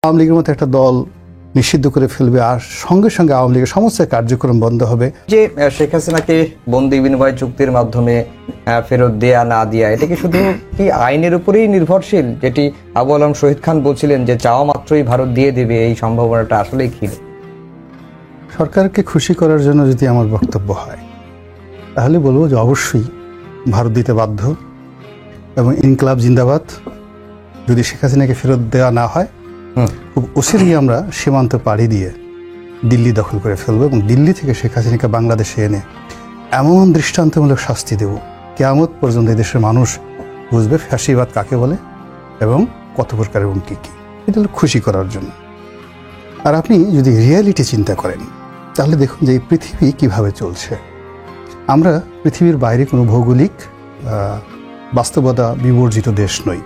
আওয়ামী লীগের মতো একটা দল নিষিদ্ধ করে ফেলবে, আর সঙ্গে সঙ্গে আওয়ামী লীগের সমস্ত কার্যক্রম বন্ধ হবে। যে শেখ হাসিনাকে বন্দি বিনিময় চুক্তির মাধ্যমে ফেরত দেয়া না দেয়া, এটা কি শুধু কি আইনের উপরেই নির্ভরশীল, যেটি আবু আলম শহীদ খান বলছিলেন যে চাওয়া মাত্রই ভারত দিয়ে দেবে, এই সম্ভাবনাটা আসলেই কি? সরকারকে খুশি করার জন্য যদি আমার বক্তব্য হয়, তাহলে বলবো যে অবশ্যই ভারত দিতে বাধ্য, এবং ইনকলাব জিন্দাবাদ। যদি শেখ হাসিনাকে ফেরত দেওয়া না হয়, খুব অচিরেই আমরা সীমান্ত পাড়ি দিয়ে দিল্লি দখল করে ফেলবো, এবং দিল্লি থেকে শেখ হাসিনাকে বাংলাদেশে এনে এমন দৃষ্টান্তমূলক শাস্তি দেব, কিয়ামত পর্যন্ত এই দেশের মানুষ বুঝবে ফ্যাসিবাদ কাকে বলে এবং কত প্রকার এবং কী কী। এটা হলো খুশি করার জন্য। আর আপনি যদি রিয়ালিটি চিন্তা করেন, তাহলে দেখুন যে এই পৃথিবী কিভাবে চলছে। আমরা পৃথিবীর বাইরে কোনো ভৌগোলিক বাস্তবতা বিবর্জিত দেশ নই।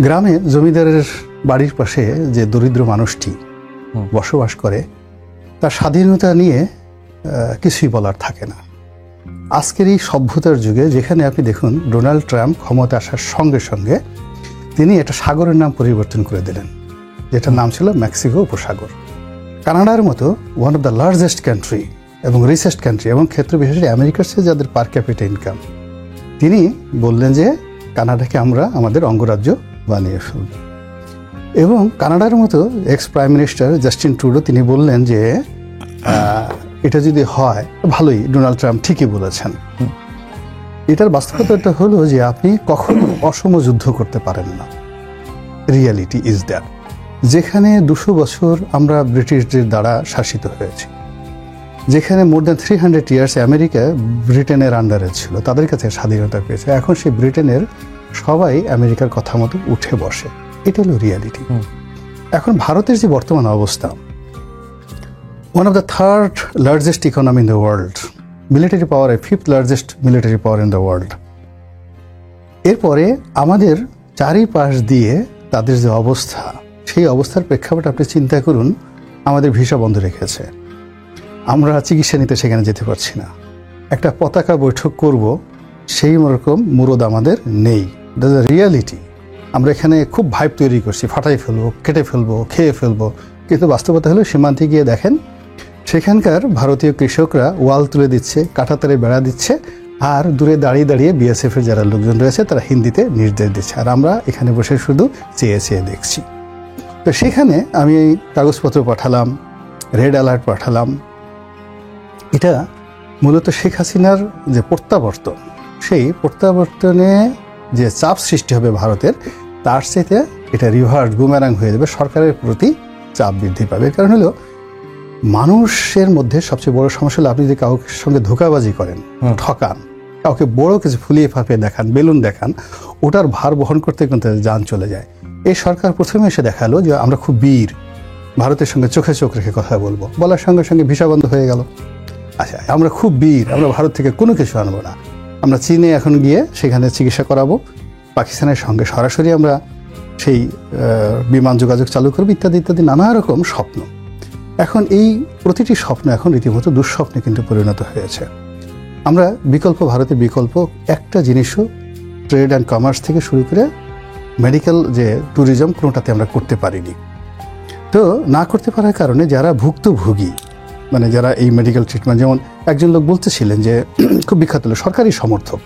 গ্রামে জমিদারের বাড়ির পাশে যে দরিদ্র মানুষটি বসবাস করে, তার স্বাধীনতা নিয়ে কিছুই বলার থাকে না। আজকের এই সভ্যতার যুগে, যেখানে আপনি দেখুন ডোনাল্ড ট্রাম্প ক্ষমতা আসার সঙ্গে সঙ্গে তিনি একটা সাগরের নাম পরিবর্তন করে দিলেন, যেটার নাম ছিল মেক্সিকো উপসাগর। কানাডার মতো one of the largest country এবং রিচেস্ট কান্ট্রি, এবং ক্ষেত্র বিশেষে আমেরিকার চেয়ে যাদের পার ক্যাপিটা ইনকাম, তিনি বললেন যে কানাডাকে আমরা আমাদের অঙ্গরাজ্য বানিয়ে ফেলব। এবং কানাডার মতো x prime minister Justin Trudeau তিনি বললেন যে এটা যদি হয় ভালোই, ডোনাল্ড ট্রাম্প ঠিকই বলেছেন। এটার বাস্তবতাটা হলো যে আপনি কখনো অসম যুদ্ধ করতে পারেন না। Reality is that. যেখানে 200 বছর আমরা ব্রিটিশদের দ্বারা শাসিত হয়েছি, যেখানে মোর দ্যান 300 ইয়ার্স আমেরিকা ব্রিটেনের আন্ডারে ছিল, তাদের কাছে স্বাধীনতা পেয়েছে, এখন সেই ব্রিটেনের সবাই আমেরিকার কথা মতো উঠে বসে। এটা হলো রিয়ালিটি। এখন ভারতের যে বর্তমান অবস্থা, one of the third largest economy in the world, military power 5th largest military power in the world. এরপরে আমাদের চারিপাশ দিয়ে তাদের যে অবস্থা, সেই অবস্থার প্রেক্ষাপটে আপনি চিন্তা করুন, আমাদের ভিসা বন্ধ রেখেছে, আমরা চিকিৎসা নিতে সেখানে যেতে পারছি না, একটা পতাকা বৈঠক করব সেই রকম মুরদ আমাদের নেই। That's the reality. আমরা এখানে খুব ভাইব তৈরি করছি, ফাটাই ফেলবো, কেটে ফেলবো, খেয়ে ফেলবো, কিন্তু বাস্তবতা হলো সীমান্তে গিয়ে দেখেন সেখানকার ভারতীয় কৃষকরা ওয়াল তুলে দিচ্ছে, কাঁটাতারে বেড়া দিচ্ছে, আর দূরে দাঁড়িয়ে দাঁড়িয়ে বিএসএফের যারা লোকজন রয়েছে তারা হিন্দিতে নির্দেশ দিচ্ছে, আর আমরা এখানে বসে শুধু চেয়ে চেয়ে দেখছি। তো সেখানে আমি কাগজপত্র পাঠালাম, রেড অ্যালার্ট পাঠালাম। এটা মূলত শেখ হাসিনার যে প্রত্যাবর্তন, সেই প্রত্যাবর্তনে যে চাপ সৃষ্টি হবে ভারতের, তার চাইতে এটা রিভার্স বুমেরাং হয়ে যাবে, সরকারের প্রতি চাপ বৃদ্ধি পাবে। কারণ হলো মানুষের মধ্যে সবচেয়ে বড় সমস্যা হলো আপনি যদি কাউকে সঙ্গে ধোঁকাবাজি করেন, ঠকান, কাউকে বড় কিছু ফুলিয়ে ফাঁপিয়ে দেখান, বেলুন দেখান, ওটার ভার বহন করতে কিন্তু যান চলে যায়। এই সরকার প্রথমে এসে দেখালো যে আমরা খুব বীর, ভারতের সঙ্গে চোখে চোখ রেখে কথা বলবো, বলার সঙ্গে সঙ্গে ভিসা বন্ধ হয়ে গেল। আচ্ছা, আমরা খুব বীর, আমরা ভারত থেকে কোনো কিছু আনবো না, আমরা চীনে এখন গিয়ে সেখানে চিকিৎসা করাবো, পাকিস্তানের সঙ্গে সরাসরি আমরা সেই বিমান যোগাযোগ চালু করবো, ইত্যাদি ইত্যাদি নানা রকম স্বপ্ন। এখন এই প্রতিটি স্বপ্ন এখন রীতিমতো দুঃস্বপ্নে কিন্তু পরিণত হয়েছে। আমরা ভারতের বিকল্প একটা জিনিসও ট্রেড অ্যান্ড কমার্স থেকে শুরু করে মেডিকেল যে ট্যুরিজম, কোনোটাতে আমরা করতে পারিনি। তো না করতে পারার কারণে যারা ভুক্তভোগী, মানে যারা এই মেডিকেল ট্রিটমেন্ট, যেমন একজন লোক বলতেছিলেন যে খুব বিখ্যাত লোক, সরকারি সমর্থক,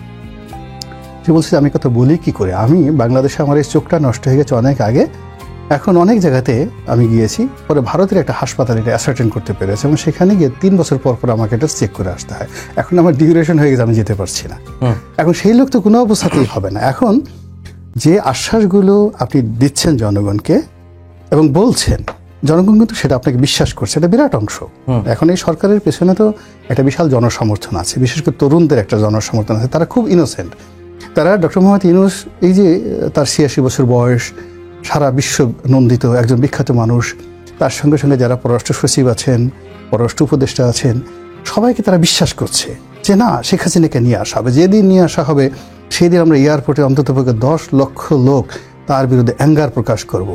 সে বলছে আমি কথা বলি কি করে, আমি বাংলাদেশে আমার এই চোখটা নষ্ট হয়ে গেছে অনেক আগে, এখন অনেক জায়গাতে আমি গিয়েছি, পরে ভারতের একটা হাসপাতাল এটা অ্যাসার্টেন করতে পেরেছে, এবং সেখানে গিয়ে 3 বছর পর পর আমাকে এটা চেক করে আসতে হয়, এখন আমার ডিউরেশন হয়ে গেছে, আমি যেতে পারছি না। এখন সেই লোক তো কোনো অবস্থাতেই হবে না। এখন যে আশ্বাসগুলো আপনি দিচ্ছেন জনগণকে এবং বলছেন, জনগণ কিন্তু সেটা আপনাকে বিশ্বাস করছে, এটা বিরাট অংশ। এখন এই সরকারের পেছনে তো একটা বিশাল জনসমর্থন আছে, বিশেষ করে তরুণদের একটা জনসমর্থন আছে, তারা খুব ইনোসেন্ট। তারা ডক্টর মোহাম্মদ ইউনূস, এই যে তার 86 বছর বয়স, সারা বিশ্ব নন্দিত একজন বিখ্যাত মানুষ, তার সঙ্গে সঙ্গে যারা পররাষ্ট্র সচিব আছেন, পররাষ্ট্র উপদেষ্টা আছেন, সবাইকে তারা বিশ্বাস করছে যে না, শেখ হাসিনাকে নিয়ে আসা হবে, যেদিন নিয়ে আসা হবে সেই দিন আমরা এয়ারপোর্টে অন্ততপক্ষে 10 লক্ষ লোক তার বিরুদ্ধে অ্যাঙ্গার প্রকাশ করব,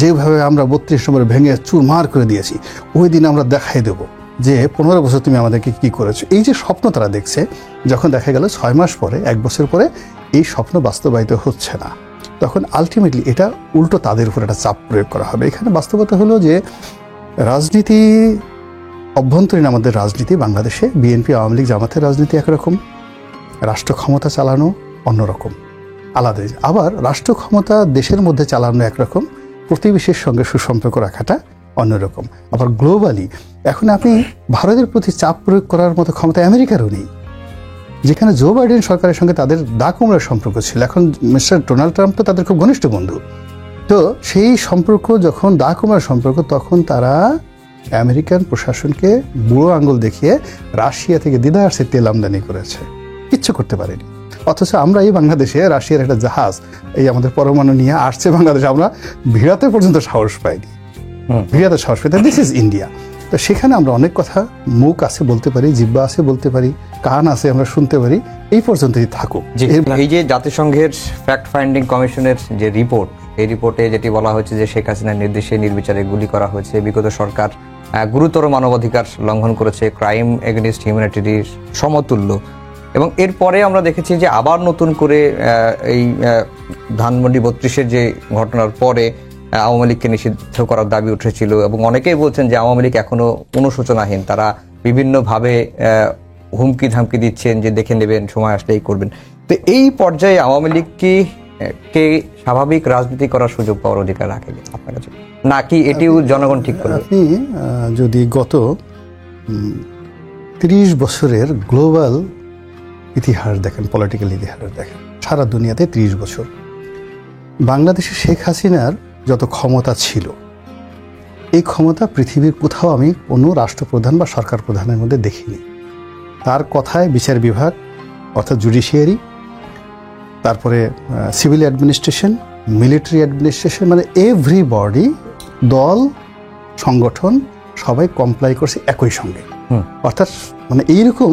যেভাবে আমরা 32 নম্বর ভেঙে চুরমার করে দিয়েছি, ওই দিন আমরা দেখাই দেব যে 15 বছর তুমি আমাদেরকে কি করেছো। এই যে স্বপ্ন তারা দেখছে, যখন দেখা গেল 6 মাস পরে, 1 বছর পরে এই স্বপ্ন বাস্তবায়িত হচ্ছে না, তখন আলটিমেটলি এটা উল্টো তাদের উপর একটা চাপ প্রয়োগ করা হবে। এখানে বাস্তবতা হলো যে রাজনীতি, অভ্যন্তরীণ আমাদের রাজনীতি বাংলাদেশে বিএনপি, আওয়ামী লীগ, জামাতের রাজনীতি একরকম, রাষ্ট্র ক্ষমতা চালানো অন্যরকম, আলাদা। আবার রাষ্ট্র ক্ষমতা দেশের মধ্যে চালানো একরকম, প্রতিবেশীর সঙ্গে সুসম্পর্ক রাখাটা অন্যরকম। আবার গ্লোবালি এখন আপনি ভারতের প্রতি চাপ প্রয়োগ করার মতো ক্ষমতা আমেরিকারও নেই, যেখানে জো বাইডেন সরকারের সঙ্গে তাদের দা কুমড়ার সম্পর্ক ছিল। এখন মিস্টার ডোনাল্ড ট্রাম্প তো তাদের খুব ঘনিষ্ঠ বন্ধু। তো সেই সম্পর্ক যখন দা কুমড়ার সম্পর্ক, তখন তারা আমেরিকান প্রশাসনকে বুড়ো আঙ্গুল দেখিয়ে রাশিয়া থেকে দিদারসে তেল আমদানি করেছে, কিচ্ছু করতে পারেনি। অথচ আমরা এই বাংলাদেশে রাশিয়ার একটা জাহাজ এই আমাদের পরমাণু নিয়ে আসছে বাংলাদেশে, আমরা ভিড়াতে পর্যন্ত সাহস পাইনি, ভিড়াতে সাহস পাই। This is India. তো সেখানে আমরা অনেক কথা, মুখ আছে বলতে পারি, জিহ্বা আছে বলতে পারি, কান আছে আমরা শুনতে পারি, এই পর্যন্তই থাকুক। এই যে জাতিসংঘের ফ্যাক্ট ফাইন্ডিং কমিশনের যে রিপোর্ট, এই রিপোর্টে যেটি বলা হয়েছে যে শেখ হাসিনার নির্দেশে নির্বিচারে গুলি করা হয়েছে, বিগত সরকার গুরুতর মানবাধিকার লঙ্ঘন করেছে, ক্রাইম এগেনিস্ট হিউম্যানিটির সমতুল্য। এবং এরপরে আমরা দেখেছি যে আবার নতুন করে এই ধানমন্ডি ৩২-এর যে ঘটনার পরে আওয়ামী লীগকে নিষিদ্ধ করার দাবি উঠেছিল, এবং অনেকেই বলছেন যে আওয়ামী লীগ এখনো অনুশোচনাহীন, তারা বিভিন্নভাবে হুমকি ধামকি দিচ্ছেন যে দেখে নেবেন, সময় আসলেই করবেন। তো এই পর্যায়ে আওয়ামী লীগ কে স্বাভাবিক রাজনীতি করার সুযোগ পাওয়ার অধিকার রাখে আপনার কাছে, নাকি এটিও জনগণ ঠিক করবে? আপনি যদি গত ৩০ বছরের গ্লোবাল ইতিহাস দেখেন, পলিটিক্যাল ইতিহাস দেখেন, সারা দুনিয়াতে ৩০ বছর বাংলাদেশে শেখ হাসিনার যত ক্ষমতা ছিল, এই ক্ষমতা পৃথিবীর কোথাও আমি কোনো রাষ্ট্রপ্রধান বা সরকার প্রধানের মধ্যে দেখিনি। তার কথায় বিচার বিভাগ অর্থাৎ জুডিশিয়ারি, তারপরে সিভিল অ্যাডমিনিস্ট্রেশন, মিলিটারি অ্যাডমিনিস্ট্রেশন, মানে এভরিবডি, দল, সংগঠন সবাই কমপ্লাই করছে একই সঙ্গে। অর্থাৎ মানে এইরকম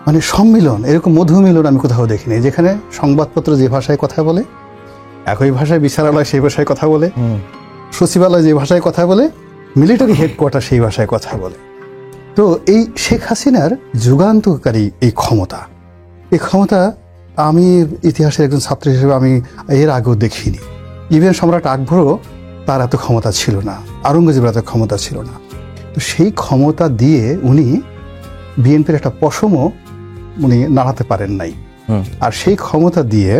মানে সম্মিলন, এরকম মধুমিলন আমি কোথাও দেখিনি, যেখানে সংবাদপত্র যে ভাষায় কথা বলে একই ভাষায় বিচারালয় সেই ভাষায় কথা বলে, সচিবালয় যে ভাষায় কথা বলে, মিলিটারি হেডকোয়ার্টার সেই ভাষায় কথা বলে। তো এই শেখ হাসিনার যুগান্তকারী এই ক্ষমতা আমি ইতিহাসের একজন ছাত্র হিসেবে আমি এর আগেও দেখিনি। ইভেন সম্রাট আকবরও তার এত ক্ষমতা ছিল না, আওরঙ্গজেবের এত ক্ষমতা ছিল না। তো সেই ক্ষমতা দিয়ে উনি বিএনপির একটা পশমও উনি নাড়াতে পারেন নাই। আর সেই ক্ষমতা দিয়ে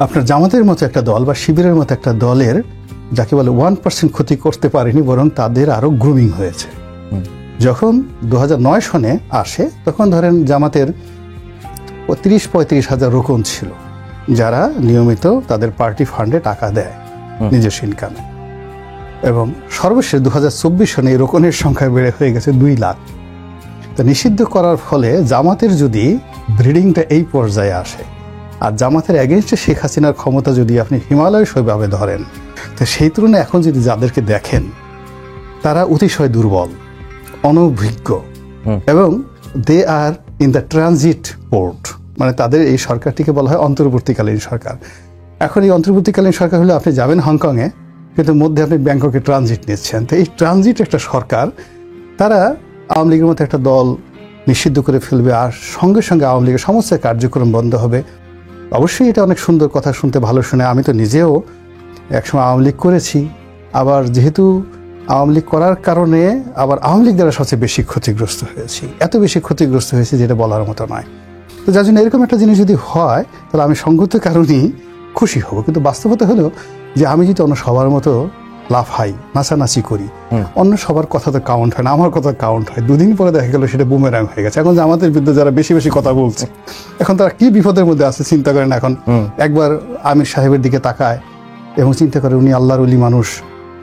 আপনার জামাতের মতো একটা দল বা শিবিরের মতো একটা দলের, যাকে বলে 1% ক্ষতি করতে পারেনি, বরং তাদের আরো গ্রুমিং হয়েছে। যখন 2009 সনে আসে, তখন ধরেন জামাতের 30-35 হাজার রোকন ছিল, যারা নিয়মিত তাদের পার্টি ফান্ডে টাকা দেয় নিজস্ব ইনকামে, এবং সর্বশেষ 2024 সনে এই রোকনের সংখ্যা বেড়ে হয়ে গেছে 2 লাখ। তো নিষিদ্ধ করার ফলে জামাতের যদি ব্রিডিংটা এই পর্যায়ে আসে, আর জামাতের এগেনস্টে শেখ হাসিনার ক্ষমতা যদি আপনি হিমালয় শৈভাবে ধরেন, তো সেই তুলনায় এখন যদি যাদেরকে দেখেন, তারা অতিশয় দুর্বল, অনভিজ্ঞ, এবং দে আর ইন দ্য ট্রানজিট পোর্ট, মানে তাদের এই সরকারটিকে বলা হয় অন্তর্বর্তীকালীন সরকার। এখন এই অন্তর্বর্তীকালীন সরকার হলে আপনি যাবেন হংকংয়ে, কিন্তু মধ্যে আপনি ব্যাংককে ট্রানজিট নিচ্ছেন। তো এই ট্রানজিট একটা সরকার, তারা আওয়ামী লীগের মতো একটা দল নিষিদ্ধ করে ফেলবে, আর সঙ্গে সঙ্গে আওয়ামী লীগের সমস্ত কার্যক্রম বন্ধ হবে। অবশ্যই এটা অনেক সুন্দর কথা, শুনতে ভালো শুনে। আমি তো নিজেও একসময় আওয়ামী লীগ করেছি, আবার যেহেতু আওয়ামী লীগ করার কারণে আবার আওয়ামী লীগ দ্বারা সবচেয়ে বেশি ক্ষতিগ্রস্ত হয়েছি, এত বেশি ক্ষতিগ্রস্ত হয়েছে যেটা বলার মতো নয়। তো যার জন্য এরকম একটা জিনিস যদি হয়, তাহলে আমি সঙ্গত কারণেই খুশি হব। কিন্তু বাস্তবতা হলো যে আমি যদি অন্য সবার মতো লাফাই, নাচানাচি করি, অন্য সবার কথা তো কাউন্ট হয় না, আমার কথা কাউন্ট হয়। 2 দিন পরে দেখা গেল সেটা বুমেরাং হয়ে গেছে। এখন যে আমাদের বিরুদ্ধে যারা বেশি বেশি কথা বলছে, এখন তারা কি বিপদের মধ্যে আছে চিন্তা করেন। এখন একবার আমির সাহেবের দিকে তাকায় এবং চিন্তা করে উনি আল্লাহর ওলি মানুষ,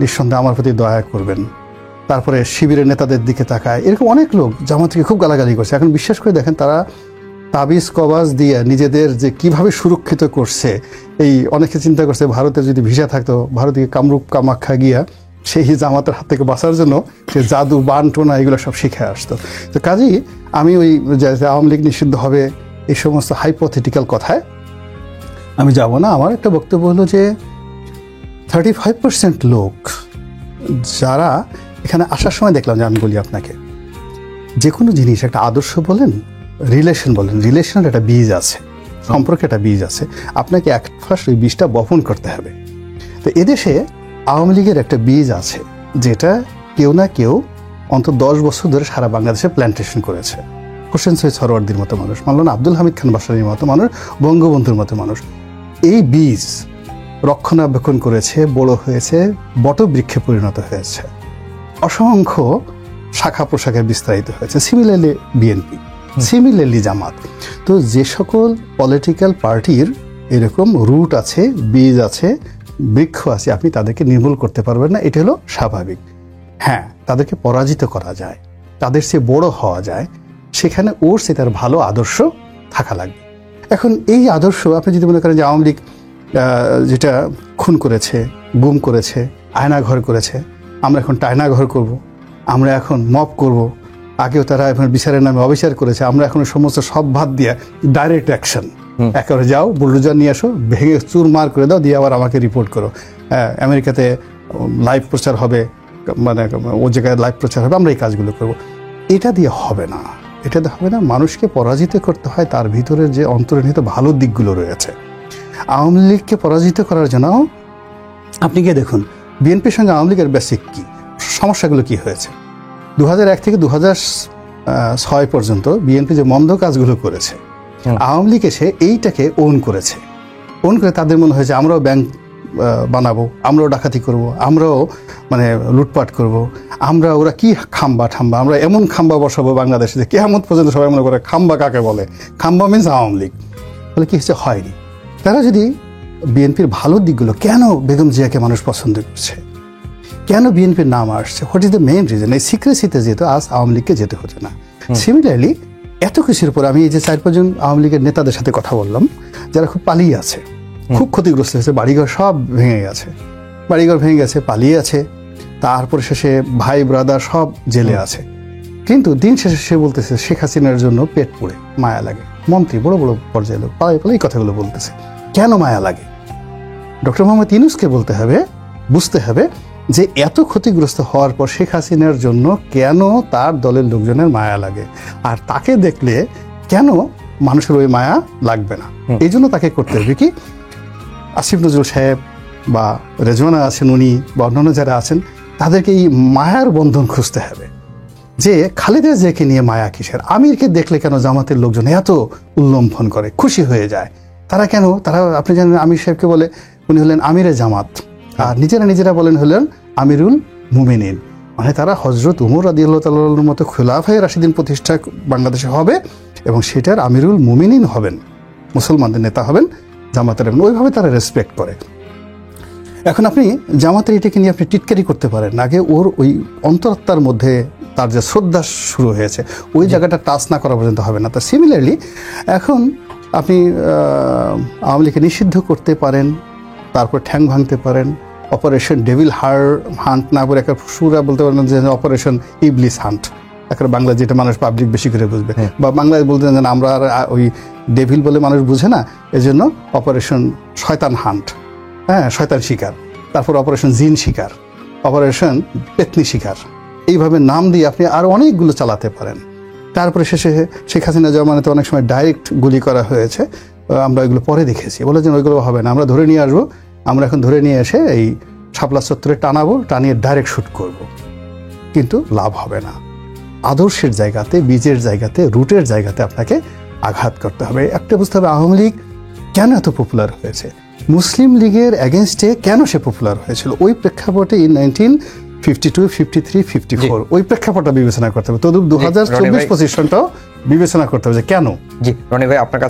নিঃসন্দেহে আমার প্রতি দয়া করবেন। তারপরে শিবিরের নেতাদের দিকে তাকায়, এরকম অনেক লোক জামাতকে খুব গালাগালি করছে। এখন বিশ্বাস করে দেখেন, তারা তাবিজ কবাজ দিয়ে নিজেদের যে কিভাবে সুরক্ষিত করছে। এই অনেকে চিন্তা করছে ভারতের যদি ভিসা থাকতো, ভারতীয় কামরূপ কামাখ্যা গিয়া সেই জামাতের হাত থেকে বাঁচার জন্য সে জাদু, বানটোনা এগুলো সব শিখে আসতো। তো কাজেই আমি ওই আওয়ামী লীগ নিষিদ্ধ হবে এই সমস্ত হাইপোথেটিক্যাল কথায় আমি যাব না। আমার একটা বক্তব্য হলো যে 35% লোক যারা এখানে আসার সময় দেখলাম, যে আমি বলি আপনাকে, যে কোনো জিনিস একটা আদর্শ বলেন, রিলেশন বলেন, রিলেশনের একটা বীজ আছে। সম্পর্কে একটা বীজ আছে, আপনাকে এক ফার্স্ট ওই বীজটা বপন করতে হবে। তো এদেশে আওয়ামী লীগের একটা বীজ আছে যেটা কেউ না কেউ অন্তত 10 বছর ধরে সারা বাংলাদেশে প্ল্যান্টেশন করেছে। হোসেন সৈয়দ সরওয়ার্দীর মতো মানুষ, মাওলানা আব্দুল হামিদ খান বাসানির মতো মানুষ, বঙ্গবন্ধুর মতো মানুষ এই বীজ রক্ষণাবেক্ষণ করেছে, বড় হয়েছে, বটবৃক্ষে পরিণত হয়েছে, অসংখ্য শাখা প্রশাখায় বিস্তারিত হয়েছে। সিমিলারলি বিএনপি, সিমিলারলি জামাত। তো যে সকল পলিটিক্যাল পার্টির এরকম রুট আছে, বীজ আছে, বৃক্ষ আছে, আপনি তাদেরকে নির্মূল করতে পারবেন না, এটা হলো স্বাভাবিক। হ্যাঁ, তাদেরকে পরাজিত করা যায়, তাদের চেয়ে বড় হওয়া যায়, সেখানে ওর সে তার ভালো আদর্শ থাকা লাগবে। এখন এই আদর্শ আপনি যদি মনে করেন যে আওয়ামী লীগ যেটা খুন করেছে, গুম করেছে, আয়নাঘর করেছে, আমরা এখন টায়নাঘর করব, আমরা এখন মব করব, আগেও তারা এখন বিচারের নামে অবিচার করেছে, আমরা এখন সমস্ত সব ভাত দিয়ে ডাইরেক্ট অ্যাকশন, একেবারে যাও বুলডোজার নিয়ে আসো, ভেঙে চুরমার করে দাও, দিয়ে আবার আমাকে রিপোর্ট করো। আমেরিকাতে লাইভ প্রচার হবে, মানে ও জায়গায় লাইভ প্রচার হবে, আমরা এই কাজগুলো করব। এটা দিয়ে হবে না, এটা দিয়ে হবে না। মানুষকে পরাজিত করতে হয় তার ভিতরের যে অন্তর্নিহিত ভালো দিকগুলো রয়েছে। আওয়ামী লীগকে পরাজিত করার জন্য আপনি গিয়ে দেখুন বিএনপির সঙ্গে আওয়ামী লীগের বেসিক কি সমস্যাগুলো কি হয়েছে। 2001 থেকে 2006 পর্যন্ত বিএনপি যে মন্দ কাজগুলো করেছে, আওয়ামী লীগ এসে এইটাকে ওন করেছে। ওন করে তাদের মনে হয়েছে আমরাও ব্যাংক বানাবো, আমরাও ডাকাতি করব, আমরাও মানে লুটপাট করব, আমরা ওরা কি খাম্বা ঠাম্বা, আমরা এমন খাম্বা বসাবো বাংলাদেশে যে কিয়ামত পর্যন্ত সবাই মনে করে খাম্বা কাকে বলে, খাম্বা মিন্স আওয়ামী লীগ। তাহলে কি হচ্ছে, হয়নি। তারা যদি বিএনপির ভালো দিকগুলো, কেন বেগম জিয়াকে মানুষ পছন্দ করছে, কেন বিএনপির নাম আসছে, what is the main reason, এই সিক্রেসিতে যেহেতু আজ আওয়ামী লীগকে যেতে হতো না। সিমিলারলি এত কিছুর পর আমি এই যে 4-5 জন আওয়ামী লীগের নেতাদের সাথে কথা বললাম, যারা খুব পালিয়ে আছে, খুব ক্ষতিগ্রস্ত হয়েছে, বাড়িঘর সব ভেঙে গেছে, বাড়িঘর ভেঙে গেছে, পালিয়ে আছে, তারপর শেষে ভাই ব্রাদার সব জেলে আছে। কিন্তু দিন শেষে সে বলতেছে শেখ হাসিনার জন্য পেট পুড়ে মায়া লাগে। মন্ত্রী, বড় বড় পর্যায়ে লোক পালাই পালাই এই কথাগুলো বলতেছে। কেন মায়া লাগে? ডক্টর মোহাম্মদ ইউনূসকে বলতে হবে, বুঝতে হবে যে এত ক্ষতিগ্রস্ত হওয়ার পর শেখ হাসিনার জন্য কেন তার দলের লোকজনের মায়া লাগে, আর তাকে দেখলে কেন মানুষের ওই মায়া লাগবে না। এই জন্য তাকে করতে হবে কি, আসিফ নজরুল সাহেব বা রেজওয়ানা আছেন উনি বা অন্যান্য যারা আছেন, তাদেরকে এই মায়ার বন্ধন খুঁজতে হবে যে খালেদা জিয়াকে নিয়ে মায়া কিসের, আমিরকে দেখলে কেন জামাতের লোকজন এত উল্লম্ফন করে, খুশি হয়ে যায়। তারা কেন, তারা আপনি জানেন আমির সাহেবকে বলে উনি হলেন আমিরে জামাত, আর নিজেরা বলেন হলেন আমিরুল মুমিনিন। মানে তারা হজরত উমর রাদিয়াল্লাহু তাআলার মতো খোলাফায়ে রাশিদিন প্রতিষ্ঠা বাংলাদেশে হবে এবং সেটার আমিরুল মুমিনিন হবেন, মুসলমানদের নেতা হবেন, জামাতের হবেন, ওইভাবে তারা রেসপেক্ট করে। এখন আপনি জামাতের এটাকে নিয়ে আপনি টিটকারি করতে পারেন, আগে ওর ওই অন্তরাত্মার মধ্যে তার যে শ্রদ্ধা শুরু হয়েছে ওই জায়গাটা টাচ না করা পর্যন্ত হবে না। তা সিমিলারলি এখন আপনি আওয়ামী লীগকে নিষিদ্ধ করতে পারেন, তারপর ঠ্যাং ভাঙতে পারেন, অপারেশন ডেভিল হান্ট না করে একটা সুরা বলতে পারেন যে অপারেশন ইবলিস হান্ট, একটা বাংলা যেটা মানুষ পাবলিক বেশি করে বুঝবে, বা বাংলায় বলতে যে আমরা আর ওই ডেভিল বলে মানুষ বুঝে না, এজন্য অপারেশন শয়তান হান্ট, হ্যাঁ শয়তান শিকার, তারপর অপারেশন জিন শিকার, অপারেশন পেতনি শিকার, এইভাবে নাম দিয়ে আপনি আরো অনেকগুলো চালাতে পারেন। তারপরে শেষে শেখ হাসিনা জমানাতে অনেক সময় ডাইরেক্ট গুলি করা হয়েছে, আমরা ওইগুলো পরে দেখেছি, বলে যে ওইগুলো হবে না, আমরা ধরে নিয়ে আসবো, আমরা এখন ধরে নিয়ে এসে এই শাপলা চত্বরে টানাবো, টানিয়ে ডাইরেক্ট শুট করব, কিন্তু লাভ হবে না। আদর্শের জায়গাতে, বীজের জায়গাতে, রুটের জায়গাতে আপনাকে আঘাত করতে হবে। একটা বুঝতে হবে আওয়ামী লীগ কেন এত পপুলার হয়েছে, মুসলিম লীগের এগেনস্টে কেন সে পপুলার হয়েছিল, ওই প্রেক্ষাপটে ইন 1952, 53, 54 ওই প্রেক্ষাপটটা বিবেচনা করতে হবে। তদুপ 2024-25 সনটাও বিবেচনা করতে হবে যে কেন। জি রনি ভাই, আপনার কাছে